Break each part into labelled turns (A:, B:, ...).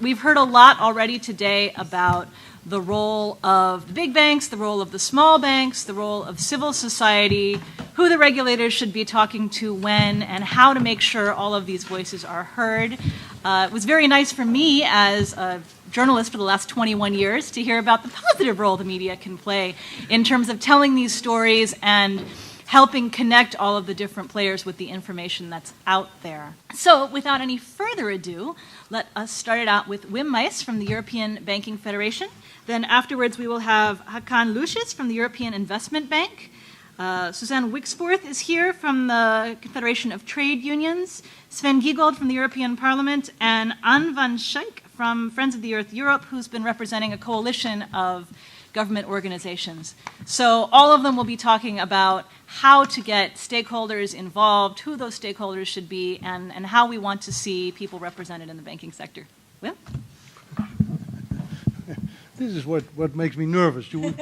A: We've heard a lot already today about the role of the big banks, the role of the small banks, the role of civil society, who the regulators should be talking to when, and how to make sure all of these voices are heard. It was very nice for me as a journalist for the last 21 years to hear about the positive role the media can play in terms of telling these stories and helping connect all of the different players with the information that's out there. So without any further ado, let us start it out with Wim Mijs from the European Banking Federation. Then afterwards we will have Hakan Lucius from the European Investment Bank. Susanne Wixforth is here from the Confederation of Trade Unions. Sven Giegold from the European Parliament, and Anne van Schaik from Friends of the Earth Europe, who's been representing a coalition of government organizations. So all of them will be talking about how to get stakeholders involved, who those stakeholders should be, and how we want to see people represented in the banking sector. Wim?
B: This is what makes me nervous. You,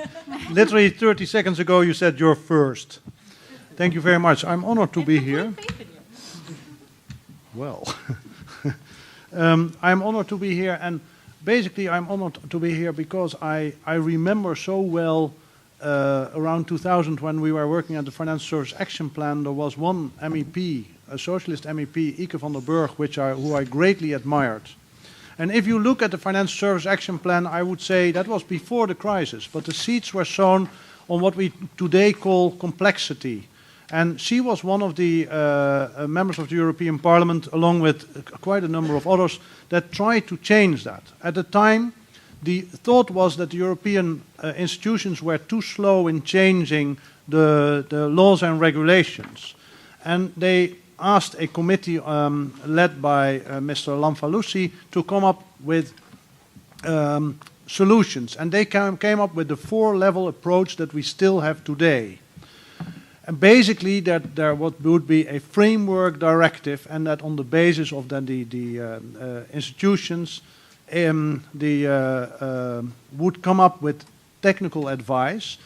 B: literally 30 seconds ago you said you're first. Thank you very much. I'm honored to be here. Well, I'm honored to be here, and basically I'm honored to be here because I remember so well around 2000 when we were working at the Financial Service Action Plan. There was one MEP, a socialist MEP, Ike van der Burg, who I greatly admired. And if you look at the Financial Service Action Plan, I would say that was before the crisis, but the seeds were sown on what we today call complexity. And she was one of the members of the European Parliament, along with quite a number of others, that tried to change that. At the time, the thought was that the European institutions were too slow in changing the laws and regulations. And they asked a committee led by Mr. Lamfalussy to come up with solutions. And they came up with the four-level approach that we still have today. And basically, that there would be a framework directive, and that on the basis of the institutions, would come up with technical advice.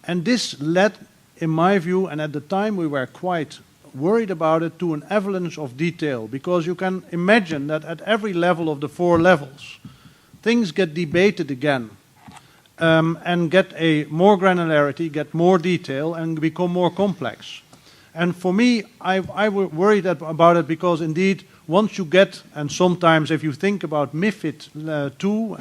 B: And this led, in my view, and at the time we were quite worried about it, to an avalanche of detail, because you can imagine that at every level of the four levels, things get debated again. And get a more granularity, get more detail, and become more complex. And for me, I worried about it because indeed, once you get, and sometimes if you think about MiFID II,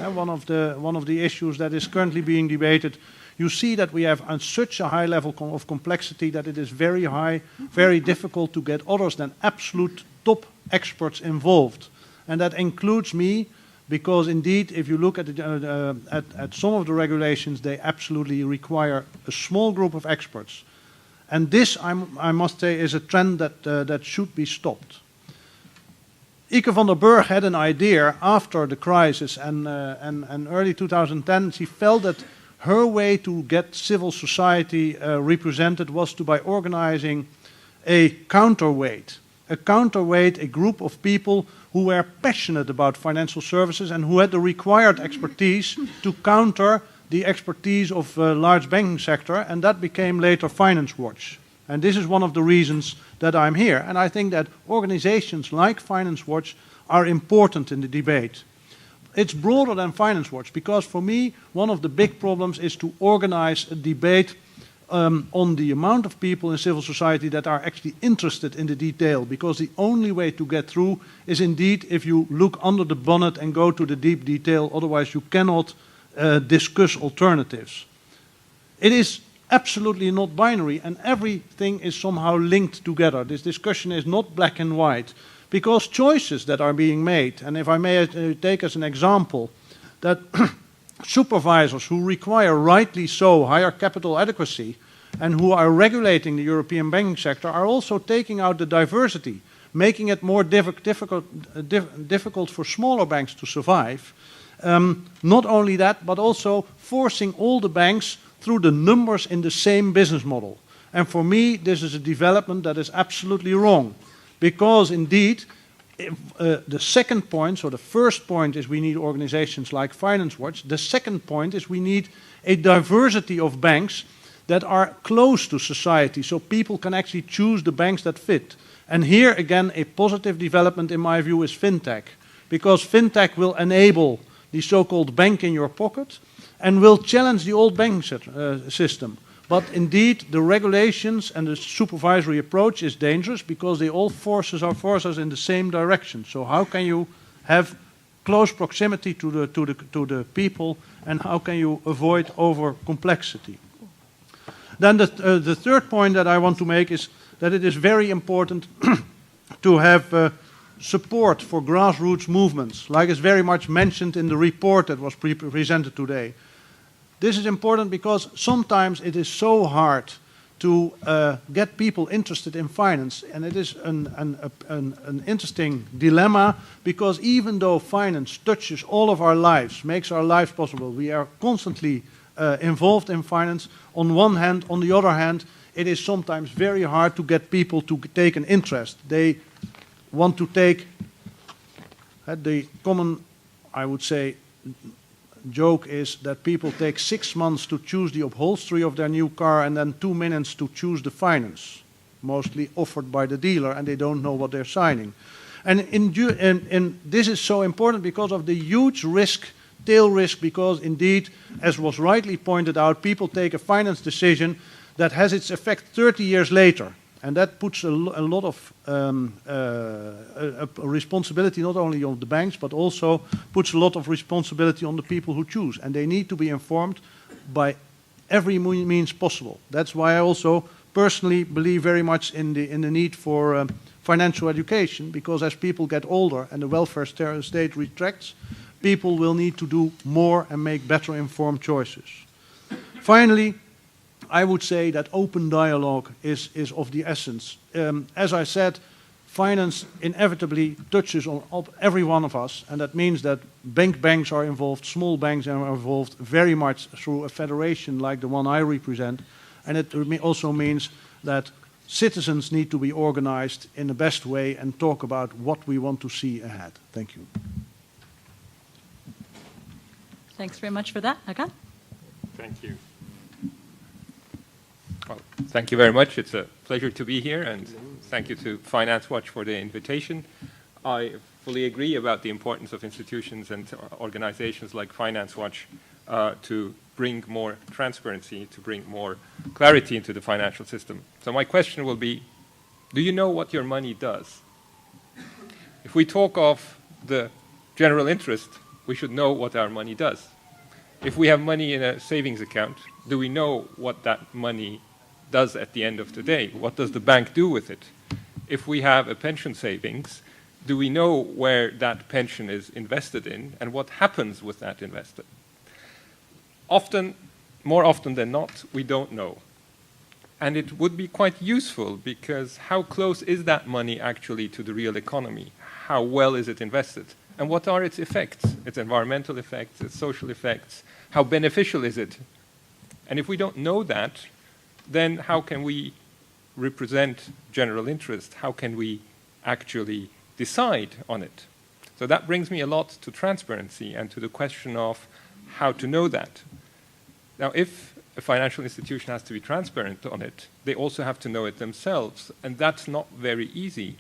B: one of the issues that is currently being debated, you see that we have such a high level of complexity that it is very high, very difficult to get others than absolute top experts involved. And that includes me, because indeed, if you look at some of the regulations, they absolutely require a small group of experts. And this, I must say, is a trend that should be stopped. Ike van der Burg had an idea after the crisis and early 2010. She felt that her way to get civil society represented was by organizing a counterweight, a group of people who were passionate about financial services and who had the required expertise to counter the expertise of the large banking sector, and that became later Finance Watch. And this is one of the reasons that I'm here. And I think that organizations like Finance Watch are important in the debate. It's broader than Finance Watch, because for me, one of the big problems is to organize a debate on the amount of people in civil society that are actually interested in the detail, because the only way to get through is indeed if you look under the bonnet and go to the deep detail, otherwise you cannot discuss alternatives. It is absolutely not binary, and everything is somehow linked together. This discussion is not black and white, because choices that are being made, and if I may take as an example, that supervisors who require, rightly so, higher capital adequacy and who are regulating the European banking sector are also taking out the diversity, making it more difficult for smaller banks to survive. Not only that, but also forcing all the banks through the numbers in the same business model. And for me, this is a development that is absolutely wrong, because indeed, the second point, so the first point is we need organizations like Finance Watch. The second point is we need a diversity of banks that are close to society, so people can actually choose the banks that fit. And here again, a positive development in my view is fintech. because fintech will enable the so-called bank in your pocket and will challenge the old banking system. But indeed, the regulations and the supervisory approach is dangerous because they all force us in the same direction. So how can you have close proximity to the people, and how can you avoid over complexity? Then the third point that I want to make is that it is very important to have support for grassroots movements, like is very much mentioned in the report that was presented today. This is important because sometimes it is so hard to get people interested in finance, and it is an interesting dilemma, because even though finance touches all of our lives, makes our lives possible, we are constantly involved in finance on one hand. On the other hand, it is sometimes very hard to get people to take an interest. They want to take the common, I would say, joke is that people take 6 months to choose the upholstery of their new car and then 2 minutes to choose the finance, mostly offered by the dealer, and they don't know what they're signing. And this is so important because of the huge risk, tail risk, because indeed, as was rightly pointed out, people take a finance decision that has its effect 30 years later. And that puts a lot of responsibility not only on the banks, but also puts a lot of responsibility on the people who choose. And they need to be informed by every means possible. That's why I also personally believe very much in the need for financial education, because as people get older and the welfare state retracts, people will need to do more and make better informed choices. Finally, I would say that open dialogue is of the essence. As I said, finance inevitably touches on every one of us, and that means that banks are involved, small banks are involved very much through a federation like the one I represent, and it also means that citizens need to be organized in the best way and talk about what we want to see ahead. Thank you.
A: Thanks very much for that. Hakan?
C: Thank you. Well, thank you very much. It's a pleasure to be here, and thank you to Finance Watch for the invitation. I fully agree about the importance of institutions and organizations like Finance Watch to bring more transparency, to bring more clarity into the financial system. So my question will be, do you know what your money does? If we talk of the general interest, we should know what our money does. If we have money in a savings account, do we know what that money does at the end of the day? What does the bank do with it? If we have a pension savings, do we know where that pension is invested in and what happens with that invested? Often, more often than not, we don't know. And it would be quite useful, because how close is that money actually to the real economy? How well is it invested? And what are its effects? Its environmental effects, its social effects? How beneficial is it? And if we don't know that, then how can we represent general interest? How can we actually decide on it? So that brings me a lot to transparency and to the question of how to know that. Now, if a financial institution has to be transparent on it, they also have to know it themselves. And that's not very easy,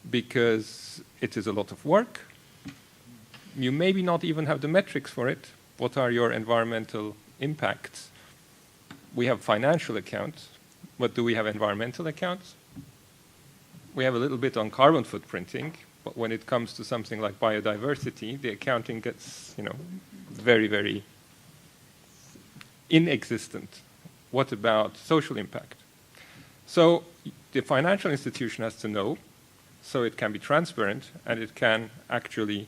C: because it is a lot of work. You maybe not even have the metrics for it. What are your environmental impacts? We have financial accounts, but do we have environmental accounts? We have a little bit on carbon footprinting, but when it comes to something like biodiversity, the accounting gets, very, very inexistent. What about social impact? So the financial institution has to know, so it can be transparent, and it can actually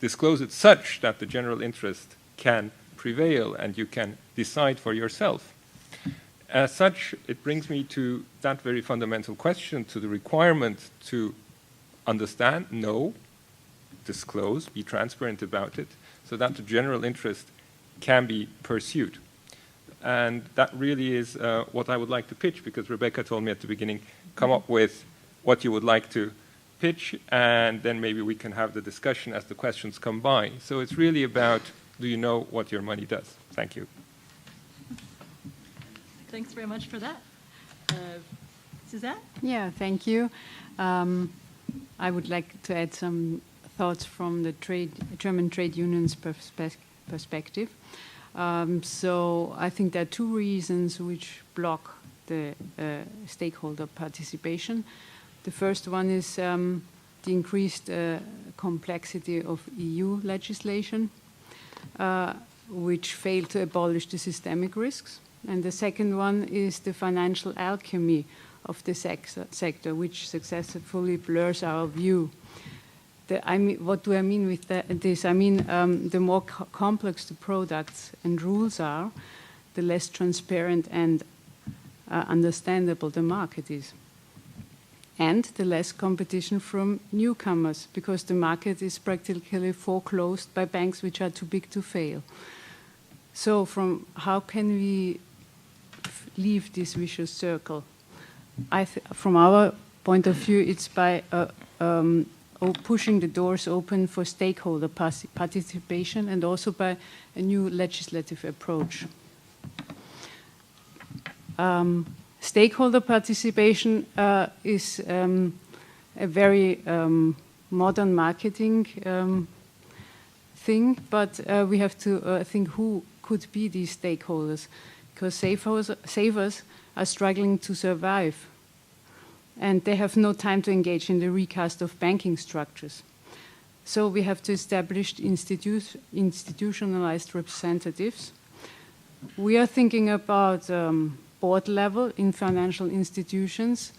C: disclose it such that the general interest can prevail and you can decide for yourself. As such, it brings me to that very fundamental question, to the requirement to understand, know, disclose, be transparent about it, so that the general interest can be pursued. And that really is what I would like to pitch, because Rebecca told me at the beginning, come up with what you would like to pitch, and then maybe we can have the discussion as the questions come by. So it's really about, do you know what your money does? Thank you.
A: Thanks very much for that. Suzanne?
D: Yeah, thank you. I would like to add some thoughts from the German trade unions perspective. So I think there are two reasons which block the stakeholder participation. The first one is the increased complexity of EU legislation, which failed to abolish the systemic risks. And the second one is the financial alchemy of the sector, which successfully blurs our view. What do I mean with this? I mean, the more complex the products and rules are, the less transparent and understandable the market is. And the less competition from newcomers, because the market is practically foreclosed by banks which are too big to fail. So how can we leave this vicious circle? From our point of view, it's by pushing the doors open for stakeholder participation and also by a new legislative approach. Stakeholder participation is a very modern marketing thing, but we have to think who could be these stakeholders, because savers are struggling to survive, and they have no time to engage in the recast of banking structures. So we have to establish institutionalized representatives. We are thinking about board level in financial institutions,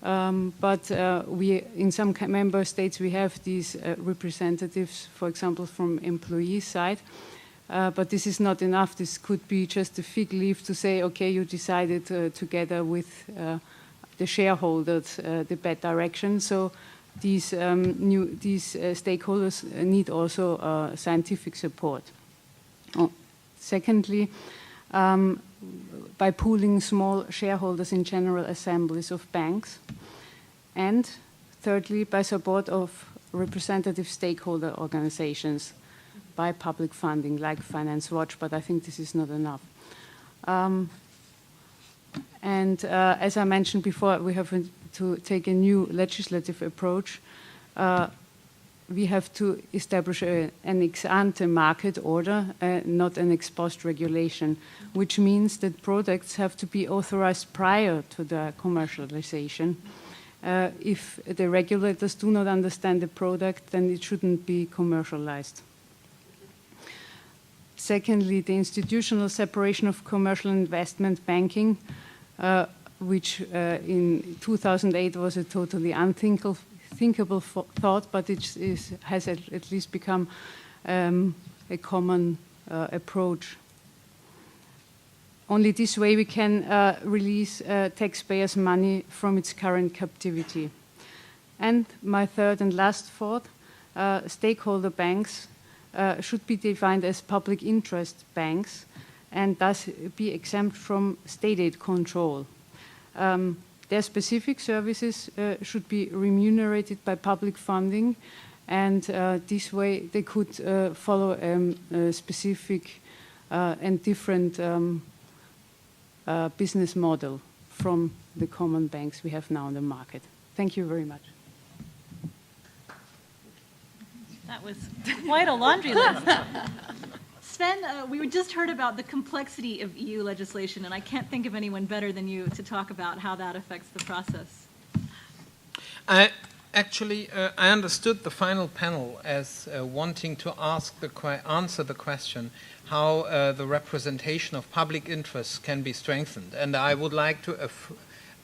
D: but in some member states we have these representatives, for example, from employee side. But this is not enough. This could be just a fig leaf to say, okay, you decided together with the shareholders the bad direction. So these stakeholders need also scientific support. Secondly, by pooling small shareholders in general assemblies of banks. And thirdly, by support of representative stakeholder organizations by public funding like Finance Watch, but I think this is not enough. As I mentioned before, we have to take a new legislative approach. We have to establish an ex-ante market order, not an ex-post regulation, which means that products have to be authorized prior to the commercialization. If the regulators do not understand the product, then it shouldn't be commercialized. Secondly, the institutional separation of commercial investment banking, which in 2008 was a totally unthinkable thought, but it has at least become a common approach. Only this way we can release taxpayers' money from its current captivity. And my third and last thought, stakeholder banks should be defined as public interest banks and thus be exempt from state aid control. Their specific services should be remunerated by public funding, and this way they could follow a specific and different business model from the common banks we have now in the market. Thank you very much.
A: That was quite a laundry list. Sven, we just heard about the complexity of EU legislation, and I can't think of anyone better than you to talk about how that affects the process.
E: I understood the final panel as wanting to answer the question how the representation of public interests can be strengthened. And I would like to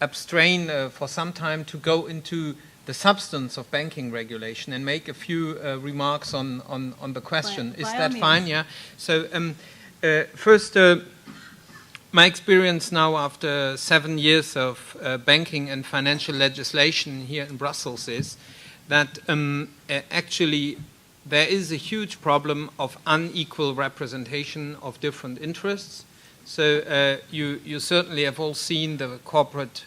E: abstain for some time to go into the substance of banking regulation and make a few remarks on the question. Is that fine? Yeah. So first, my experience now after 7 years of banking and financial legislation here in Brussels is that actually there is a huge problem of unequal representation of different interests. So you certainly have all seen the corporate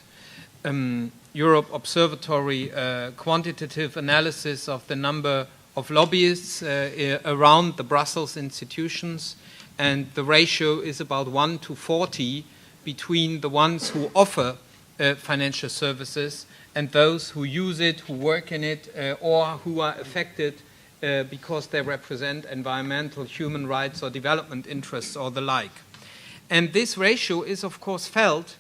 E: Europe Observatory quantitative analysis of the number of lobbyists around the Brussels institutions, and the ratio is about 1 to 40 between the ones who offer financial services and those who use it, who work in it, or who are affected because they represent environmental, human rights, or development interests, or the like. And this ratio is, of course, felt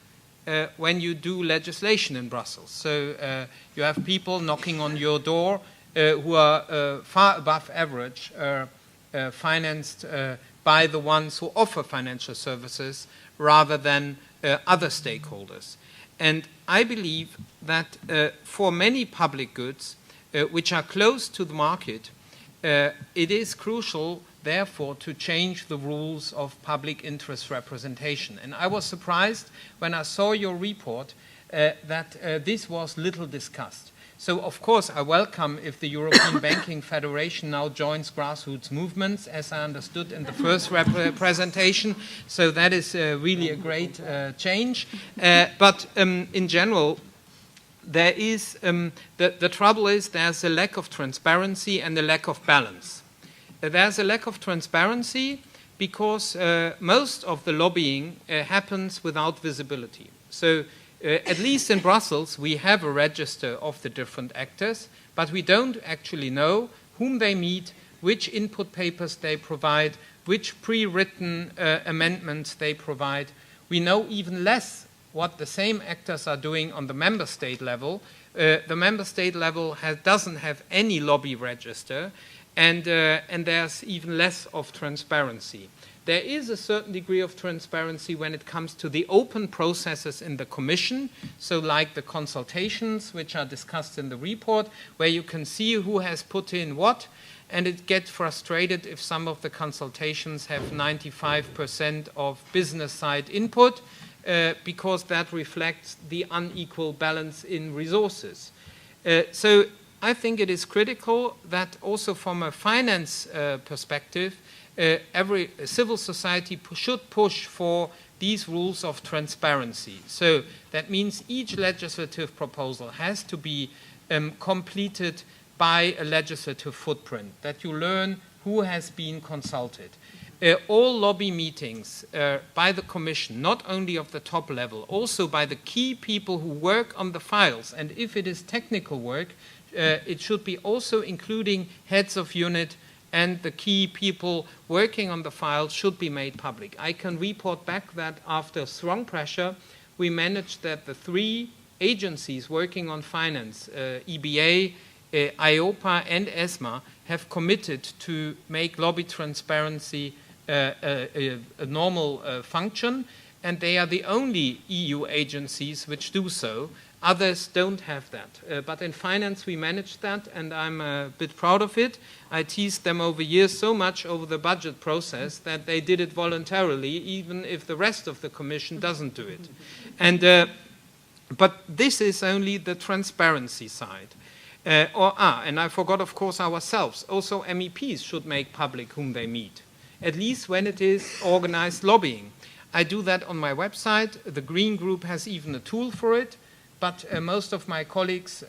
E: when you do legislation in Brussels. So you have people knocking on your door who are far above average, financed by the ones who offer financial services rather than other stakeholders. And I believe that for many public goods which are close to the market, it is crucial, therefore, to change the rules of public interest representation. And I was surprised when I saw your report that this was little discussed. So, of course, I welcome if the European Banking Federation now joins grassroots movements, as I understood in the first presentation. So that is really a great change. But in general, there is the trouble is there's a lack of transparency and a lack of balance. There's a lack of transparency because most of the lobbying happens without visibility. So at least in Brussels, we have a register of the different actors, but we don't actually know whom they meet, which input papers they provide, which pre-written amendments they provide. We know even less what the same actors are doing on the member state level. The member state level doesn't have any lobby register, and there's even less of transparency. There is a certain degree of transparency when it comes to the open processes in the Commission, so like the consultations which are discussed in the report, where you can see who has put in what, and it gets frustrated if some of the consultations have 95% of business side input, because that reflects the unequal balance in resources. So I think it is critical that also from a finance perspective, every civil society should push for these rules of transparency. So that means each legislative proposal has to be completed by a legislative footprint, that you learn who has been consulted. All lobby meetings by the Commission, not only of the top level, also by the key people who work on the files, and if it is technical work, it should be also including heads of unit, and the key people working on the files should be made public. I can report back that after strong pressure, we managed that the 3 agencies working on finance, EBA, IOPA, and ESMA, have committed to make lobby transparency a normal function, and they are the only EU agencies which do so. Others don't have that. But in finance, we managed that, and I'm a bit proud of it. I teased them over years so much over the budget process that they did it voluntarily, even if the rest of the Commission doesn't do it. And, but this is only the transparency side. And I forgot, of course, ourselves. Also, MEPs should make public whom they meet, at least when it is organized lobbying. I do that on my website. The Green Group has even a tool for it. But most of my colleagues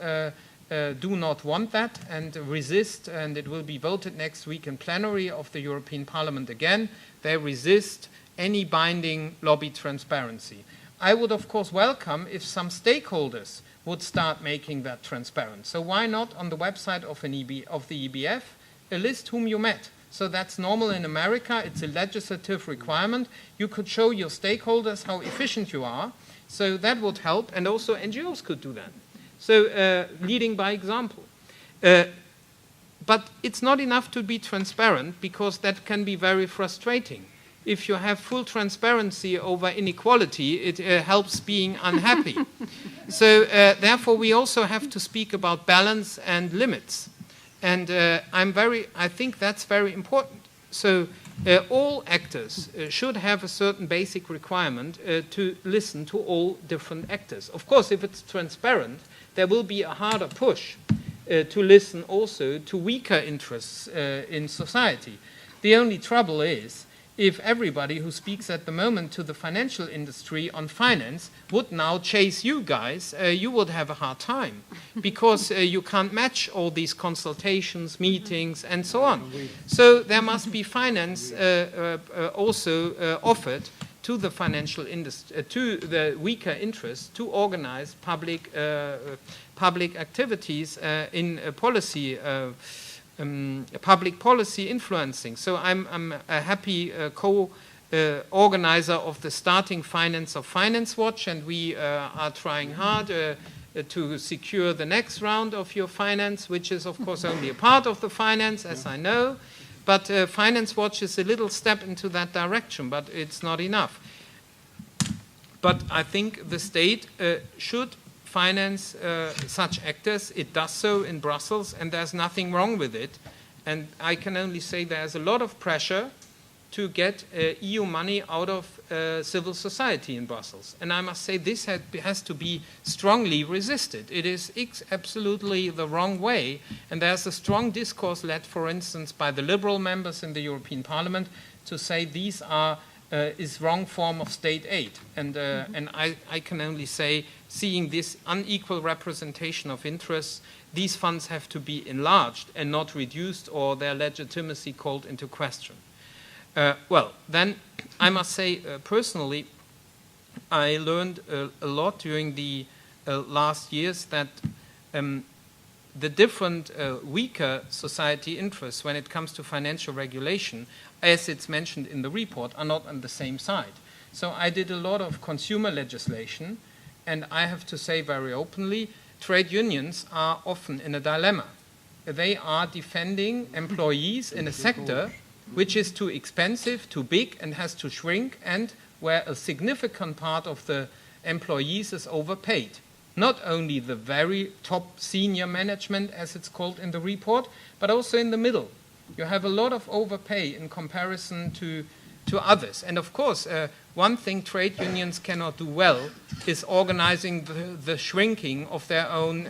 E: do not want that and resist, and it will be voted next week in plenary of the European Parliament again. They resist any binding lobby transparency. I would, of course, welcome if some stakeholders would start making that transparent. So why not on the website of the EBF, a list whom you met? So that's normal in America. It's a legislative requirement. You could show your stakeholders how efficient you are. So that would help, and also NGOs could do that. So leading by example. But it's not enough to be transparent, because that can be very frustrating. If you have full transparency over inequality, it helps being unhappy. So therefore, we also have to speak about balance and limits. And I think that's very important. So all actors should have a certain basic requirement to listen to all different actors. Of course, if it's transparent, there will be a harder push to listen also to weaker interests in society. The only trouble is, if everybody who speaks at the moment to the financial industry on finance would now chase you guys, you would have a hard time, because you can't match all these consultations, meetings, and so on. So there must be finance also offered to the financial industry, to the weaker interests, to organize public activities in policy public policy influencing. So I'm a happy co-organizer of the Starting Finance of Finance Watch, and we are trying hard to secure the next round of your finance, which is of course only a part of the finance, as I know, but Finance Watch is a little step into that direction, but it's not enough. But I think the state should finance such actors. It does so in Brussels, and there's nothing wrong with it. And I can only say there's a lot of pressure to get EU money out of civil society in Brussels. And I must say this has to be strongly resisted. It is absolutely the wrong way. And there's a strong discourse led, for instance, by the Liberal members in the European Parliament to say these are is wrong form of state aid. And I can only say, seeing this unequal representation of interests, these funds have to be enlarged and not reduced or their legitimacy called into question. Well, then I must say personally, I learned a lot during the last years that the different weaker society interests when it comes to financial regulation, as it's mentioned in the report, are not on the same side. So I did a lot of consumer legislation, and I have to say very openly, trade unions are often in a dilemma. They are defending employees in a sector which is too expensive, too big, and has to shrink, and where a significant part of the employees is overpaid. Not only the very top senior management, as it's called in the report, but also in the middle. You have a lot of overpay in comparison to others. And of course, one thing trade unions cannot do well is organizing the shrinking of their own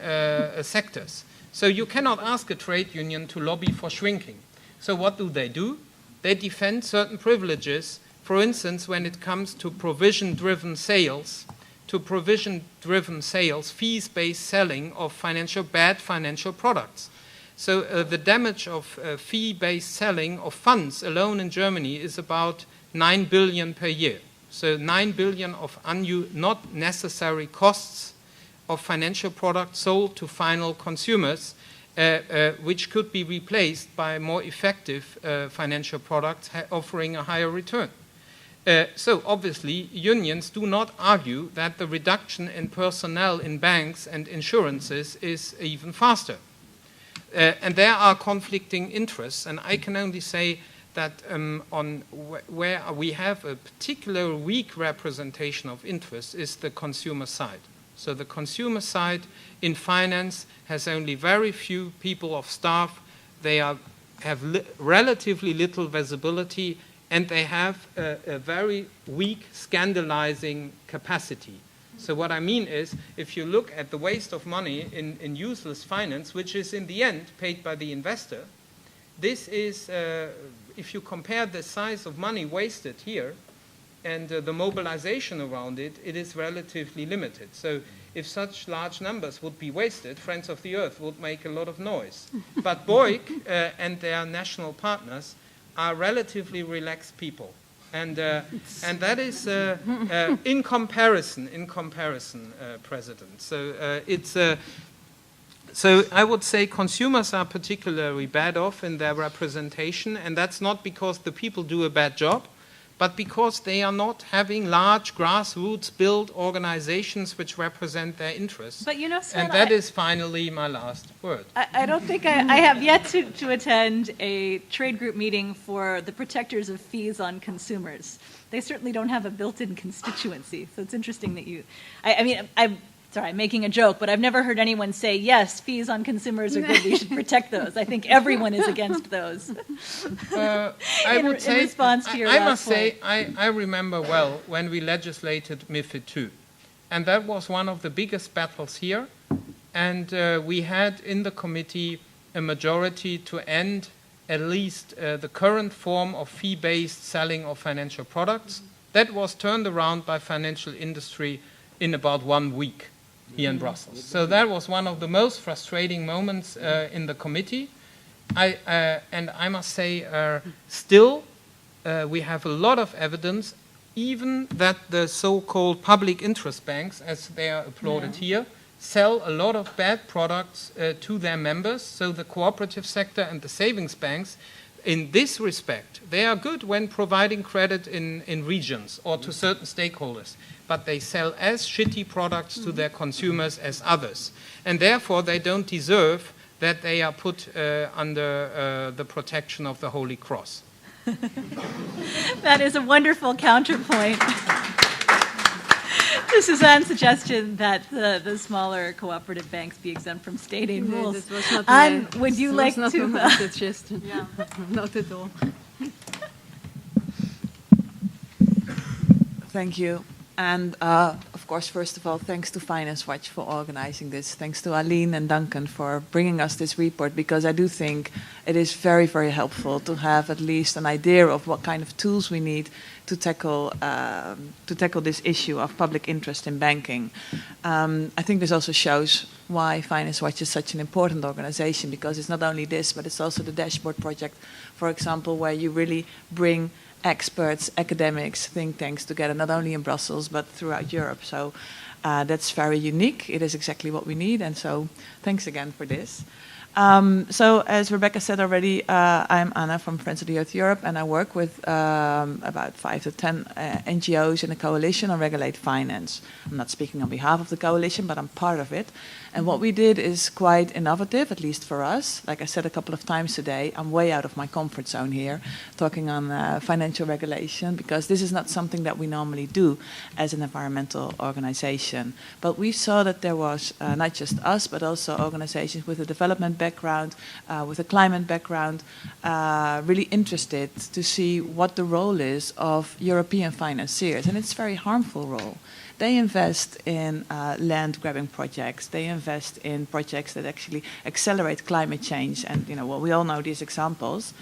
E: sectors. So you cannot ask a trade union to lobby for shrinking. So what do? They defend certain privileges, for instance, when it comes to provision-driven sales, fees-based selling of bad financial products. So the damage of fee-based selling of funds alone in Germany is about 9 billion per year. So 9 billion of not necessary costs of financial products sold to final consumers, which could be replaced by more effective financial products offering a higher return. So obviously, unions do not argue that the reduction in personnel in banks and insurances is even faster. And there are conflicting interests, and I can only say that where we have a particular weak representation of interest is the consumer side. So the consumer side in finance has only very few people of staff. They have relatively little visibility, and they have a very weak scandalizing capacity. So what I mean is, if you look at the waste of money in useless finance, which is in the end paid by the investor, this is, if you compare the size of money wasted here and the mobilization around it, it is relatively limited. So if such large numbers would be wasted, Friends of the Earth would make a lot of noise. But BOIC and their national partners are relatively relaxed people. And that is in comparison, President. So so I would say consumers are particularly bad off in their representation, and that's not because the people do a bad job, but because they are not having large grassroots-built organizations which represent their interests.
A: But you know, Sven,
E: and that is finally my last word.
A: I don't think I have yet to attend a trade group meeting for the protectors of fees on consumers. They certainly don't have a built-in constituency, so it's interesting that you... I'm making a joke, but I've never heard anyone say, yes, fees on consumers are good, we should protect those. I think everyone is against those. In response to your last point.
E: I remember well when we legislated MiFID II, and that was one of the biggest battles here, and we had in the committee a majority to end at least the current form of fee-based selling of financial products. That was turned around by financial industry in about 1 week. Here in Brussels. So that was one of the most frustrating moments in the committee. And I must say, still, we have a lot of evidence, even that the so-called public interest banks, as they are applauded here, sell a lot of bad products to their members. So the cooperative sector and the savings banks, in this respect, they are good when providing credit in regions or to certain stakeholders, but they sell as shitty products to their consumers as others. And therefore, they don't deserve that they are put under the protection of the Holy Cross.
A: That is a wonderful counterpoint to Susanne's suggestion that the smaller cooperative banks be exempt from state aid
D: No,
A: rules.
D: that was not
A: And
D: my-
A: would you
D: that
A: like
D: was not
A: to?
D: my suggestion? Yeah, not at all.
F: Thank you. And of course, first of all, thanks to Finance Watch for organizing this. Thanks to Aline and Duncan for bringing us this report, because I do think it is very, very helpful to have at least an idea of what kind of tools we need to tackle this issue of public interest in banking. I think this also shows why Finance Watch is such an important organization, because it's not only this, but it's also the dashboard project, for example, where you really bring experts, academics, think tanks together, not only in Brussels, but throughout Europe. So that's very unique. It is exactly what we need. And so thanks again for this. So as Rebecca said already, I'm Anna from Friends of the Earth Europe, and I work with about 5 to 10 NGOs in a coalition on regulated finance. I'm not speaking on behalf of the coalition, but I'm part of it. And what we did is quite innovative, at least for us. Like I said a couple of times today, I'm way out of my comfort zone here, talking on financial regulation, because this is not something that we normally do as an environmental organization. But we saw that there was not just us, but also organizations with a development background, with a climate background, really interested to see what the role is of European financiers. And it's a very harmful role. They invest in land-grabbing projects. They invest in projects that actually accelerate climate change. And well, we all know these examples.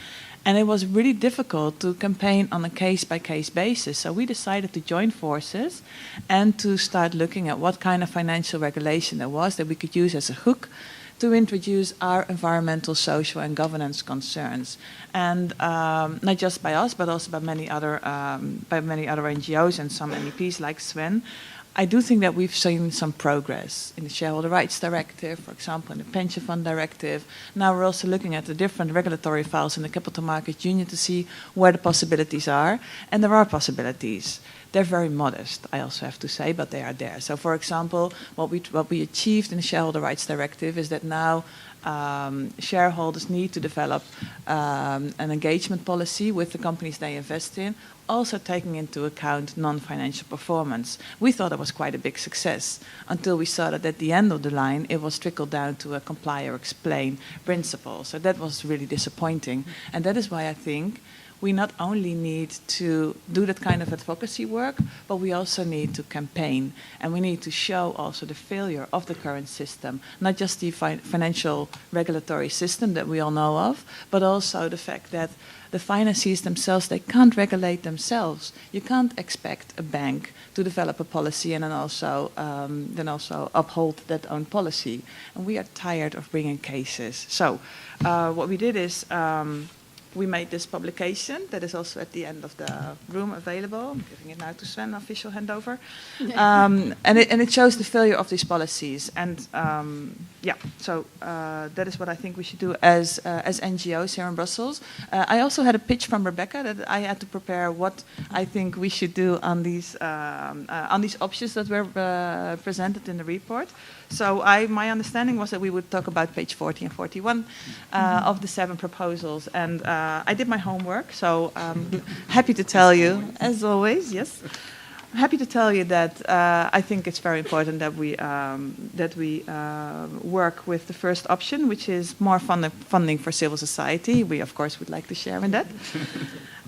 F: And it was really difficult to campaign on a case-by-case basis. So we decided to join forces and to start looking at what kind of financial regulation there was that we could use as a hook to introduce our environmental, social, and governance concerns, and not just by us, but also by many other NGOs and some MEPs like Sven. I do think that we've seen some progress in the Shareholder Rights Directive, for example, in the Pension Fund Directive. Now we're also looking at the different regulatory files in the Capital Markets Union to see where the possibilities are, and there are possibilities. They're very modest, I also have to say, but they are there. So, for example, what we achieved in the Shareholder Rights Directive is that now shareholders need to develop an engagement policy with the companies they invest in, also taking into account non-financial performance. We thought it was quite a big success until we saw that at the end of the line it was trickled down to a comply or explain principle. So that was really disappointing. And that is why I think we not only need to do that kind of advocacy work, but we also need to campaign. And we need to show also the failure of the current system, not just the financial regulatory system that we all know of, but also the fact that the financiers themselves, they can't regulate themselves. You can't expect a bank to develop a policy and then also uphold that own policy. And we are tired of bringing cases. So what we did is we made this publication that is also at the end of the room available. I'm giving it now to Sven, official handover. And it shows the failure of these policies. And so that is what I think we should do as NGOs here in Brussels. I also had a pitch from Rebecca that I had to prepare what I think we should do on these options that were presented in the report. So my understanding was that we would talk about page 40 and 41 of the 7 proposals. And I did my homework, so happy to tell you, as always, yes. I'm happy to tell you that I think it's very important that we work with the first option, which is more funding for civil society. We, of course, would like to share in that.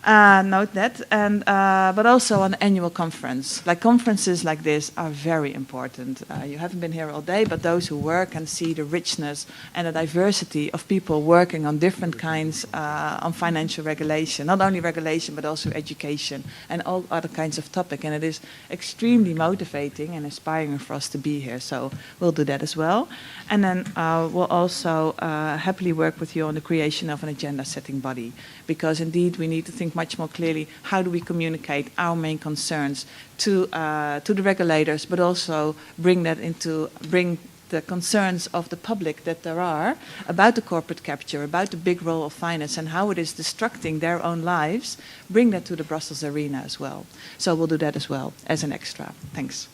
F: Note that, and but also an annual conference. Like conferences like this are very important. You haven't been here all day, but those who work can see the richness and the diversity of people working on different kinds on financial regulation, not only regulation but also education and all other kinds of topics. And it is extremely motivating and inspiring for us to be here. So we'll do that as well, and then we'll also happily work with you on the creation of an agenda-setting body, because indeed we need to think much more clearly how do we communicate our main concerns to the regulators, but also bring the concerns of the public that there are about the corporate capture, about the big role of finance and how it is destructing their own lives, bring that to the Brussels arena as well. So we'll do that as well as an extra. Thanks.